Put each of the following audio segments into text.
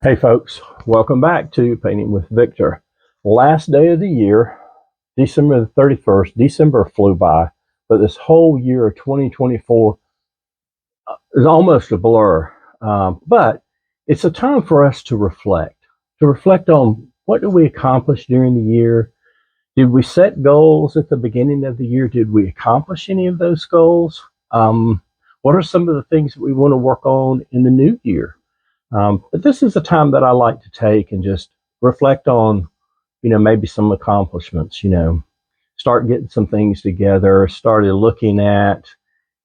Hey folks, welcome back to Painting with Victor. Last day of the year, December the 31st. December flew by, but this whole year of 2024 is almost a blur. But it's a time for us to reflect on what did we accomplish during the year? Did we set goals at the beginning of the year? Did we accomplish any of those goals? What are some of the things that we want to work on in the new year? But this is a time that I like to take and just reflect on, maybe some accomplishments, start getting some things together, started looking at,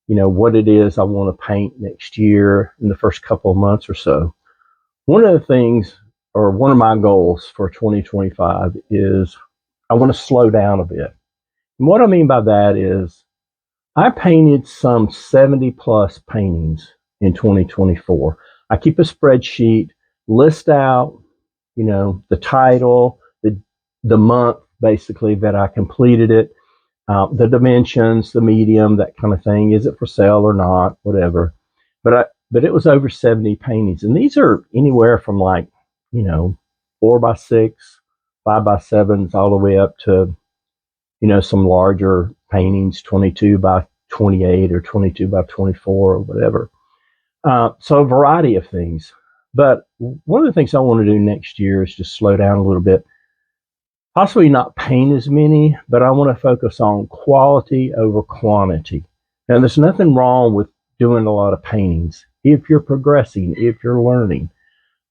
what it is I want to paint next year in the first couple of months or so. One of the things, or one of my goals for 2025 is I want to slow down a bit. And what I mean by that is I painted some 70 plus paintings in 2024. I keep a spreadsheet, list out, the title, the month basically that I completed it, the dimensions, the medium, that kind of thing. Is it for sale or not? Whatever. But it was over 70 paintings, and these are anywhere from 4x6, 5x7s, all the way up to some larger paintings, 22 by 28 or 22 by 24 or whatever. So a variety of things. But one of the things I want to do next year is just slow down a little bit. Possibly not paint as many, but I want to focus on quality over quantity. Now, there's nothing wrong with doing a lot of paintings if you're progressing, if you're learning.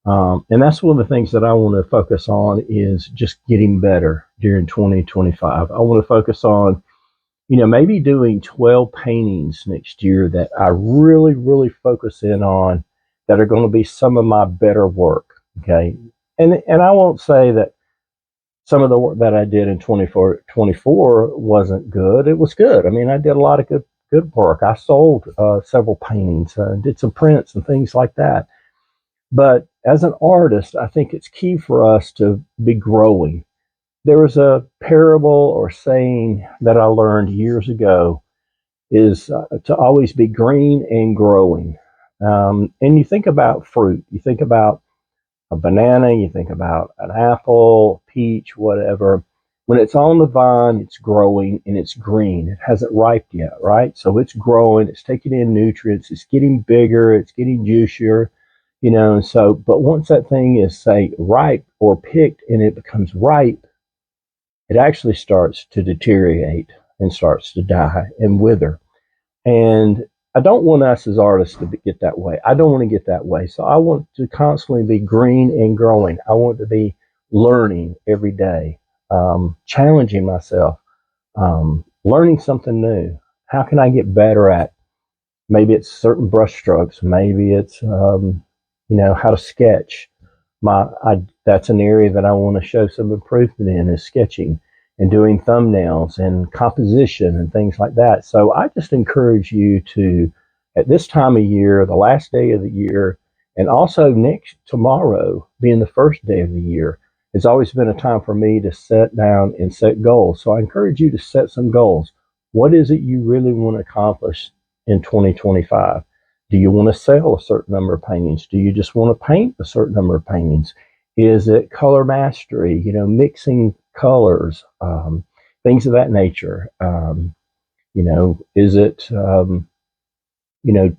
And that's one of the things that I want to focus on is just getting better during 2025. I want to focus on, maybe doing 12 paintings next year that I really, really focus in on that are going to be some of my better work. Okay. And I won't say that some of the work that I did in 24 wasn't good. It was good. I mean, I did a lot of good work. I sold several paintings, did some prints and things like that. But as an artist, I think it's key for us to be growing. There was a parable or saying that I learned years ago is to always be green and growing. And you think about fruit, you think about a banana, you think about an apple, peach, whatever. When it's on the vine, it's growing and it's green. It hasn't ripened yet, right? So it's growing, it's taking in nutrients, it's getting bigger, it's getting juicier, and so, but once that thing is, say, ripe or picked and it becomes ripe, it actually starts to deteriorate and starts to die and wither. And I don't want us as artists to get that way. I don't want to get that way. So I want to constantly be green and growing. I want to be learning every day, challenging myself, learning something new. How can I get better at? Maybe it's certain brush strokes. Maybe it's, how to sketch. That's an area that I want to show some improvement in is sketching and doing thumbnails and composition and things like that. So I just encourage you to, at this time of year, the last day of the year, and also tomorrow being the first day of the year, it's always been a time for me to sit down and set goals. So I encourage you to set some goals. What is it you really want to accomplish in 2025? Do you want to sell a certain number of paintings? Do you just want to paint a certain number of paintings? Is it color mastery, mixing colors, things of that nature? Is it,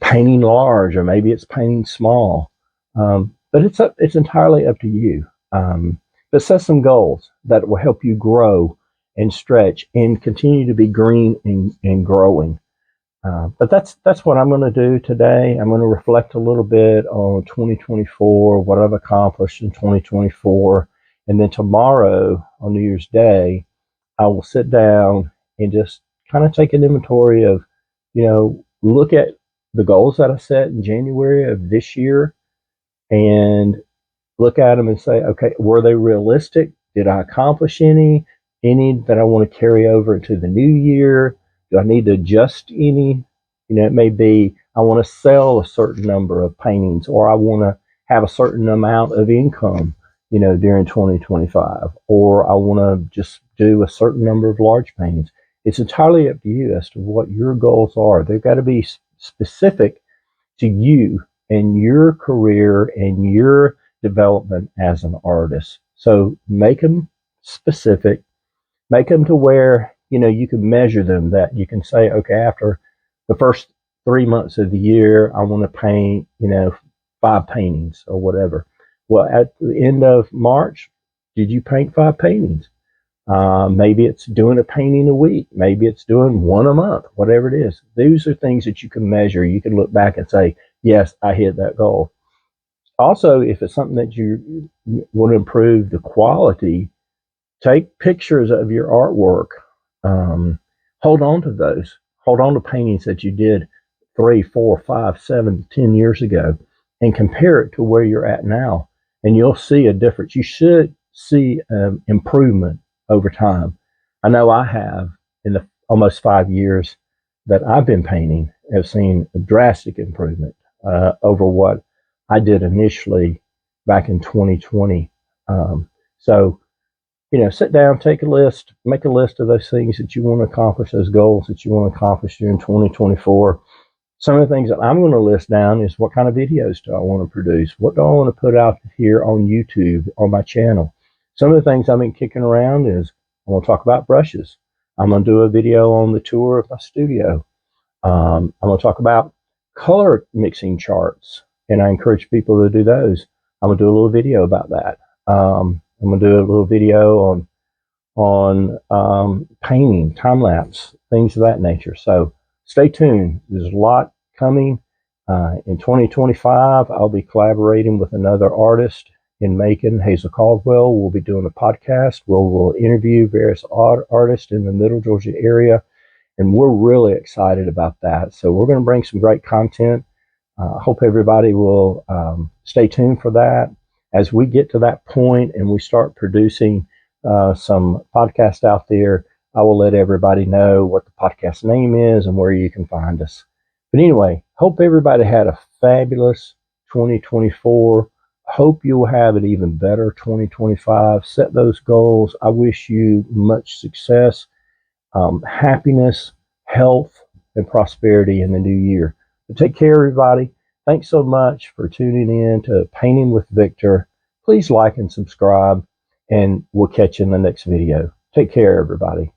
painting large, or maybe it's painting small? But it's entirely up to you. But set some goals that will help you grow and stretch and continue to be green and growing. But that's what I'm going to do today. I'm going to reflect a little bit on 2024, what I've accomplished in 2024. And then tomorrow on New Year's Day, I will sit down and just kind of take an inventory of, look at the goals that I set in January of this year and look at them and say, okay, were they realistic? Did I accomplish any that I want to carry over into the new year? Do I need to adjust any? It may be I want to sell a certain number of paintings, or I want to have a certain amount of income, during 2025, or I want to just do a certain number of large paintings. It's entirely up to you as to what your goals are. They've got to be specific to you and your career and your development as an artist. So make them specific, make them to where, you can measure them, that you can say, okay, after the first 3 months of the year, I want to paint, 5 paintings or whatever. Well, at the end of March, did you paint 5 paintings? Maybe it's doing a painting a week. Maybe it's doing one a month, whatever it is. These are things that you can measure. You can look back and say, yes, I hit that goal. Also, if it's something that you want to improve the quality, take pictures of your artwork. Hold on to those. Hold on to paintings that you did 3, 4, 5, 7, 10 years ago and compare it to where you're at now. And you'll see a difference. You should see improvement over time. I know I have in the almost 5 years that I've been painting, have seen a drastic improvement over what I did initially back in 2020. So, sit down, take a list, make a list of those things that you want to accomplish, those goals that you want to accomplish during 2024. Some of the things that I'm going to list down is what kind of videos do I want to produce? What do I want to put out here on YouTube, on my channel? Some of the things I've been kicking around is I want to talk about brushes. I'm going to do a video on the tour of my studio. I'm going to talk about color mixing charts, and I encourage people to do those. I'm going to do a little video about that. I'm going to do a little video on painting, time lapse, things of that nature. So stay tuned. There's a lot coming. In 2025, I'll be collaborating with another artist in Macon, Hazel Caldwell. We'll be doing a podcast where we'll interview various artists in the Middle Georgia area, and we're really excited about that. So we're going to bring some great content. I hope everybody will stay tuned for that. As we get to that point and we start producing some podcasts out there, I will let everybody know what the podcast name is and where you can find us. But anyway, hope everybody had a fabulous 2024. Hope you'll have an even better 2025. Set those goals. I wish you much success, happiness, health, and prosperity in the new year. But take care, everybody. Thanks so much for tuning in to Painting with Victor. Please like and subscribe, and we'll catch you in the next video. Take care, everybody.